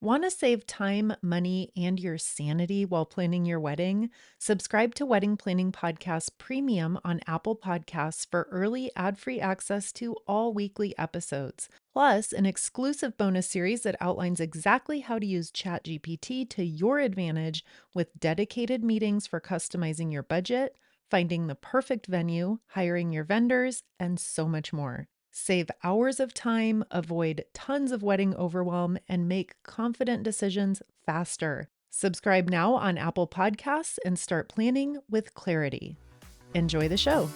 Want to save time, money, and your sanity while planning your wedding? Subscribe to Wedding Planning Podcast Premium on Apple Podcasts for early ad-free access to all weekly episodes. Plus, an exclusive bonus series that outlines exactly how to use ChatGPT to your advantage with dedicated meetings for customizing your budget, finding the perfect venue, hiring your vendors, and so much more. Save hours of time, avoid tons of wedding overwhelm, and make confident decisions faster. Subscribe now on Apple Podcasts and start planning with clarity. Enjoy the show.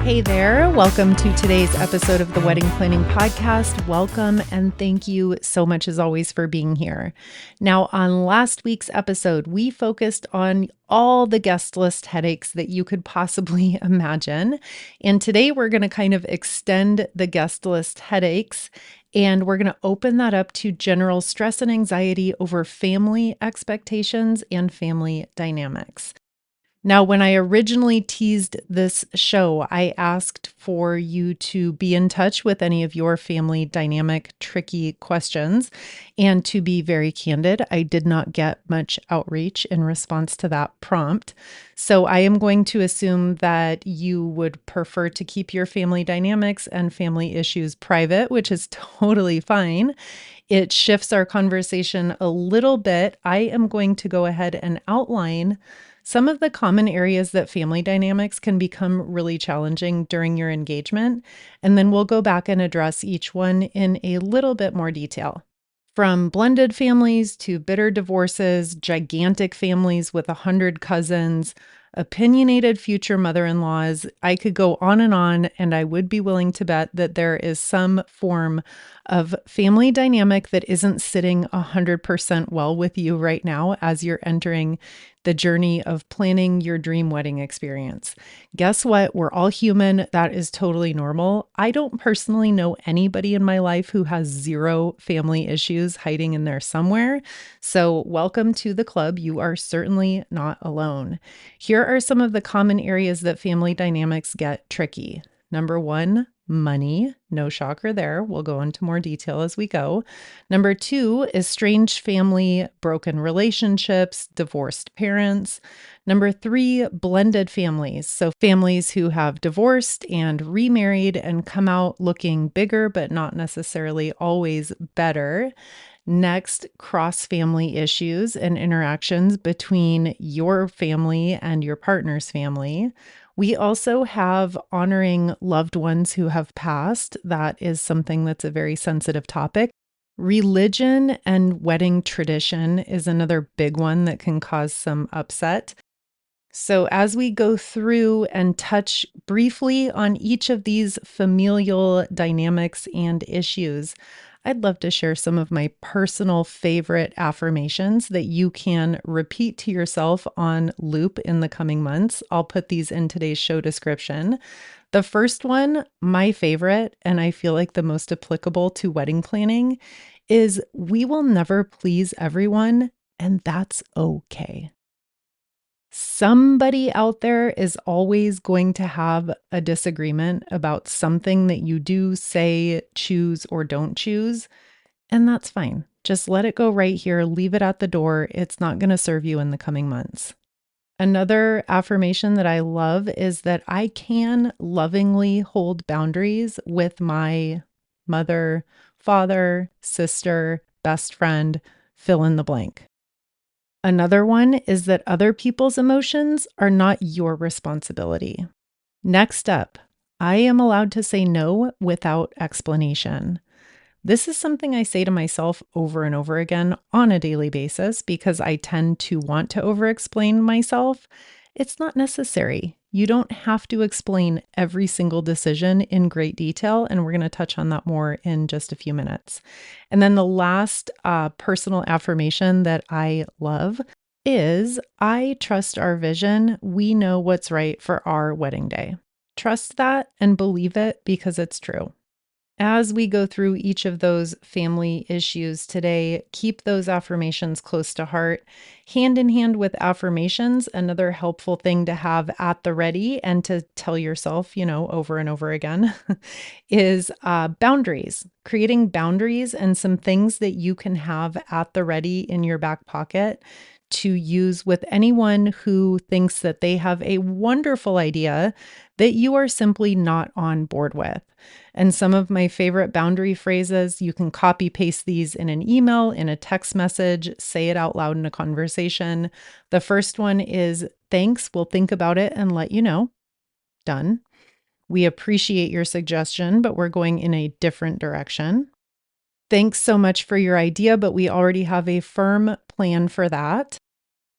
Hey there, welcome to today's episode of the Wedding Planning Podcast. Welcome and thank you so much as always for being here. Now, on last week's episode, we focused on all the guest list headaches that you could possibly imagine. And today we're going to kind of extend the guest list headaches and we're going to open that up to general stress and anxiety over family expectations and family dynamics. Now, when I originally teased this show, I asked for you to be in touch with any of your family dynamic, tricky questions. And to be very candid, I did not get much outreach in response to that prompt. So I am going to assume that you would prefer to keep your family dynamics and family issues private, which is totally fine. It shifts our conversation a little bit. I am going to go ahead and outline some of the common areas that family dynamics can become really challenging during your engagement, and then we'll go back and address each one in a little bit more detail. From blended families to bitter divorces, gigantic families with 100 cousins, opinionated future mother-in-laws, I could go on, and I would be willing to bet that there is some form of family dynamic that isn't sitting 100% well with you right now as you're entering the journey of planning your dream wedding experience. Guess what? We're all human. That is totally normal. I don't personally know anybody in my life who has zero family issues hiding in there somewhere. So welcome to the club. You are certainly not alone. Here are some of the common areas that family dynamics get tricky. Number one, money. No shocker there. We'll go into more detail as we go. Number two, estranged family, broken relationships, divorced parents. Number three, blended families. So families who have divorced and remarried and come out looking bigger, but not necessarily always better. Next, cross-family issues and interactions between your family and your partner's family. We also have honoring loved ones who have passed. That is something that's a very sensitive topic. Religion and wedding tradition is another big one that can cause some upset. So as we go through and touch briefly on each of these familial dynamics and issues, I'd love to share some of my personal favorite affirmations that you can repeat to yourself on loop in the coming months. I'll put these in today's show description. The first one, my favorite, and I feel like the most applicable to wedding planning, is we will never please everyone, and that's okay. Somebody out there is always going to have a disagreement about something that you do, say, choose, or don't choose, and that's fine. Just let it go right here. Leave it at the door. It's not going to serve you in the coming months. Another affirmation that I love is that I can lovingly hold boundaries with my mother, father, sister, best friend, fill in the blank. Another one is that other people's emotions are not your responsibility. Next up, I am allowed to say no without explanation. This is something I say to myself over and over again on a daily basis because I tend to want to over-explain myself. It's not necessary. You don't have to explain every single decision in great detail, and we're going to touch on that more in just a few minutes. And then the last personal affirmation that I love is I trust our vision. We know what's right for our wedding day. Trust that and believe it because it's true. As we go through each of those family issues today, keep those affirmations close to heart. Hand in hand with affirmations, another helpful thing to have at the ready and to tell yourself, over and over again is boundaries. Creating boundaries and some things that you can have at the ready in your back pocket to use with anyone who thinks that they have a wonderful idea that you are simply not on board with. And some of my favorite boundary phrases, you can copy paste these in an email, in a text message, say it out loud in a conversation. The first one is thanks, we'll think about it and let you know. Done. We appreciate your suggestion, but we're going in a different direction. Thanks so much for your idea, but we already have a firm plan for that.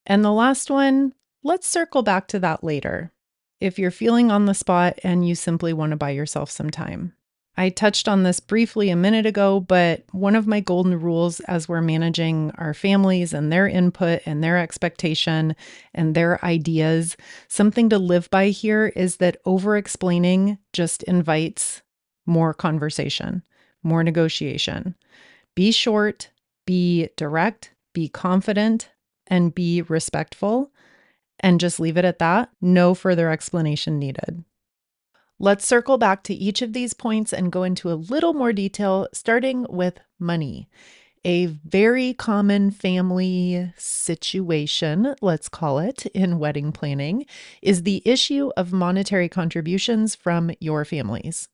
And the last one, let's circle back to that later. If you're feeling on the spot and you simply want to buy yourself some time. I touched on this briefly a minute ago, but one of my golden rules as we're managing our families and their input and their expectation and their ideas, something to live by here is that over-explaining just invites more conversation, more negotiation. Be short, be direct, be confident, and be respectful, and just leave it at that. No further explanation needed. Let's circle back to each of these points and go into a little more detail, starting with money. A very common family situation, let's call it, in wedding planning, is the issue of monetary contributions from your families.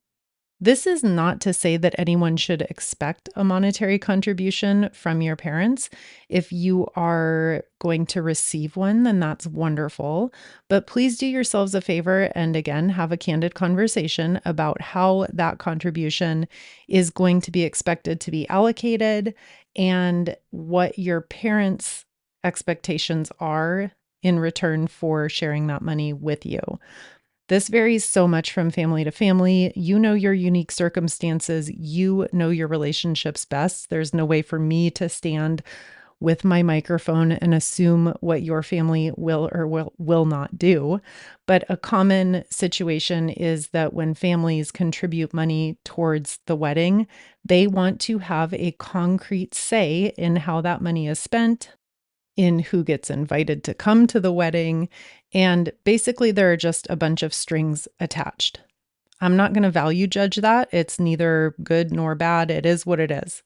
This is not to say that anyone should expect a monetary contribution from your parents. If you are going to receive one, then that's wonderful. But please do yourselves a favor and again, have a candid conversation about how that contribution is going to be expected to be allocated and what your parents' expectations are in return for sharing that money with you. This varies so much from family to family. You know your unique circumstances. You know your relationships best. There's no way for me to stand with my microphone and assume what your family will or will not do. But a common situation is that when families contribute money towards the wedding, they want to have a concrete say in how that money is spent, in who gets invited to come to the wedding, and basically there are just a bunch of strings attached. I'm not going to value judge that. It's neither good nor bad. It is what it is.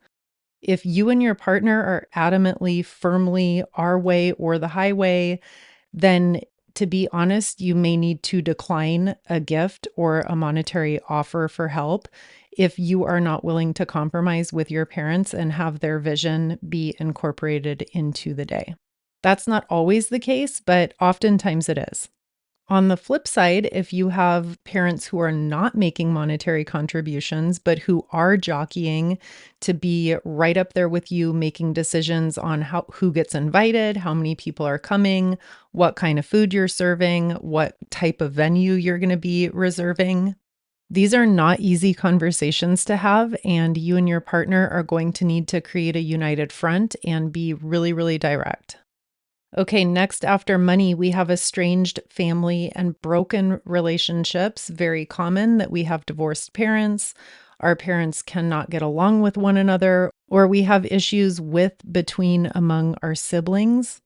If you and your partner are adamantly, firmly our way or the highway, then to be honest, you may need to decline a gift or a monetary offer for help if you are not willing to compromise with your parents and have their vision be incorporated into the day. That's not always the case, but oftentimes it is. On the flip side, if you have parents who are not making monetary contributions, but who are jockeying to be right up there with you, making decisions on who gets invited, how many people are coming, what kind of food you're serving, what type of venue you're going to be reserving, these are not easy conversations to have, and you and your partner are going to need to create a united front and be really, really direct. Okay, next after money, we have estranged family and broken relationships. Very common that we have divorced parents, our parents cannot get along with one another, or we have issues between among our siblings.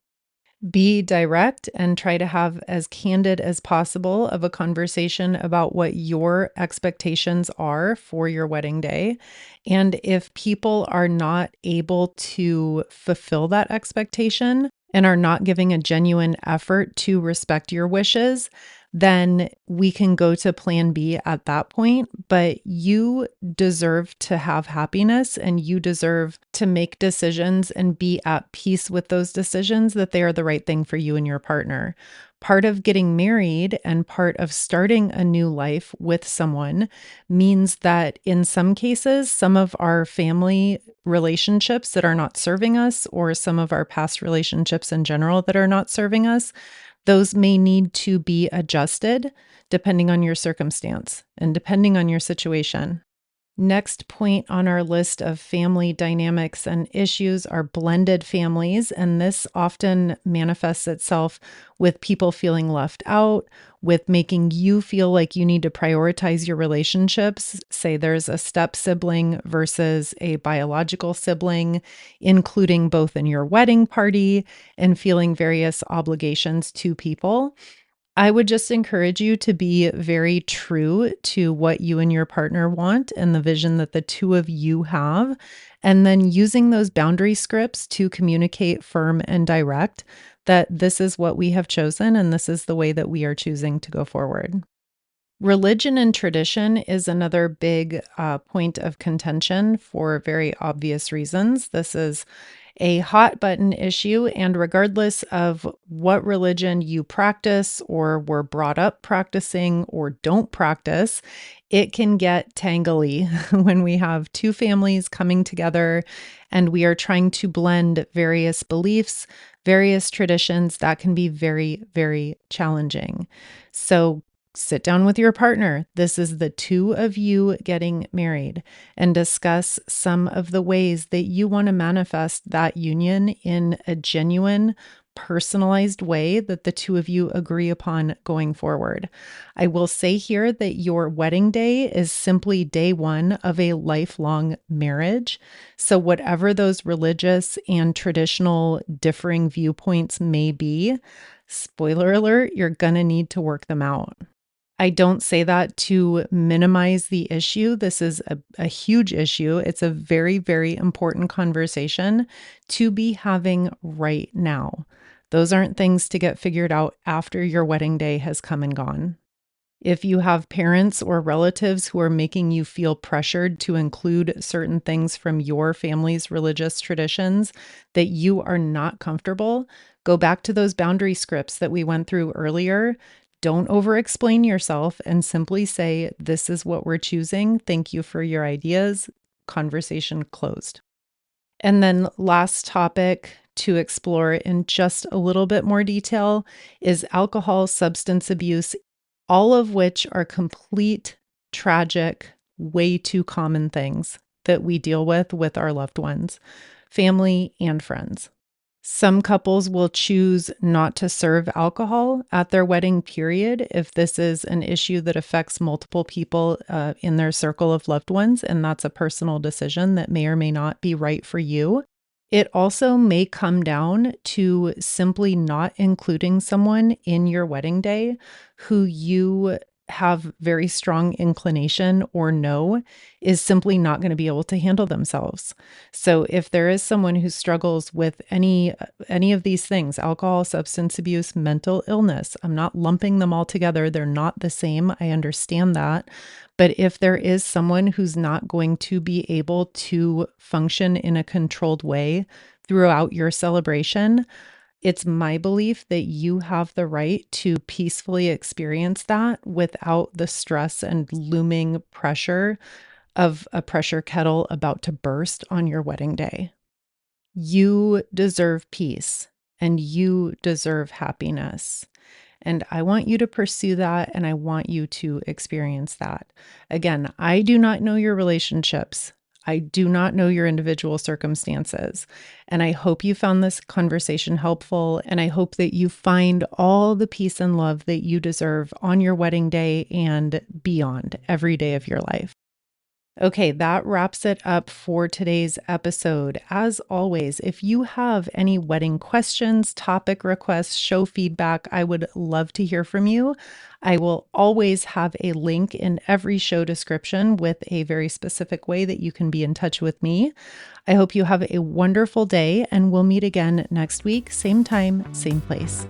Be direct and try to have as candid as possible of a conversation about what your expectations are for your wedding day. And if people are not able to fulfill that expectation and are not giving a genuine effort to respect your wishes, then we can go to plan B at that point. But you deserve to have happiness and you deserve to make decisions and be at peace with those decisions that they are the right thing for you and your partner. Part of getting married and part of starting a new life with someone means that in some cases, some of our family relationships that are not serving us, or some of our past relationships in general that are not serving us, those may need to be adjusted depending on your circumstance and depending on your situation. Next point on our list of family dynamics and issues are blended families, and this often manifests itself with people feeling left out, with making you feel like you need to prioritize your relationships. Say there's a step sibling versus a biological sibling, including both in your wedding party and feeling various obligations to people. I would just encourage you to be very true to what you and your partner want and the vision that the two of you have, and then using those boundary scripts to communicate firm and direct that this is what we have chosen and this is the way that we are choosing to go forward. Religion and tradition is another big point of contention for very obvious reasons. This is a hot button issue, and regardless of what religion you practice or were brought up practicing or don't practice, it can get tangly when we have two families coming together and we are trying to blend various beliefs, various traditions. That can be very, very challenging. So sit down with your partner. This is the two of you getting married, and discuss some of the ways that you want to manifest that union in a genuine, personalized way that the two of you agree upon going forward. I will say here that your wedding day is simply day one of a lifelong marriage. So, whatever those religious and traditional differing viewpoints may be, spoiler alert, you're going to need to work them out. I don't say that to minimize the issue. This is a huge issue. It's a very, very important conversation to be having right now. Those aren't things to get figured out after your wedding day has come and gone. If you have parents or relatives who are making you feel pressured to include certain things from your family's religious traditions that you are not comfortable, go back to those boundary scripts that we went through earlier. Don't over-explain yourself and simply say, this is what we're choosing. Thank you for your ideas. Conversation closed. And then last topic to explore in just a little bit more detail is alcohol, substance abuse, all of which are complete, tragic, way too common things that we deal with our loved ones, family and friends. Some couples will choose not to serve alcohol at their wedding period if this is an issue that affects multiple people in their circle of loved ones, and that's a personal decision that may or may not be right for you. It also may come down to simply not including someone in your wedding day who you have very strong inclination or know is simply not going to be able to handle themselves. So if there is someone who struggles with any of these things, alcohol, substance abuse, mental illness, I'm not lumping them all together. They're not the same. I understand that. But if there is someone who's not going to be able to function in a controlled way throughout your celebration, it's my belief that you have the right to peacefully experience that without the stress and looming pressure of a pressure kettle about to burst on your wedding day. You deserve peace and you deserve happiness. And I want you to pursue that and I want you to experience that. Again, I do not know your relationships. I do not know your individual circumstances. And I hope you found this conversation helpful. And I hope that you find all the peace and love that you deserve on your wedding day and beyond every day of your life. Okay, that wraps it up for today's episode. As always, if you have any wedding questions, topic requests, show feedback, I would love to hear from you. I will always have a link in every show description with a very specific way that you can be in touch with me. I hope you have a wonderful day, and we'll meet again next week, same time, same place.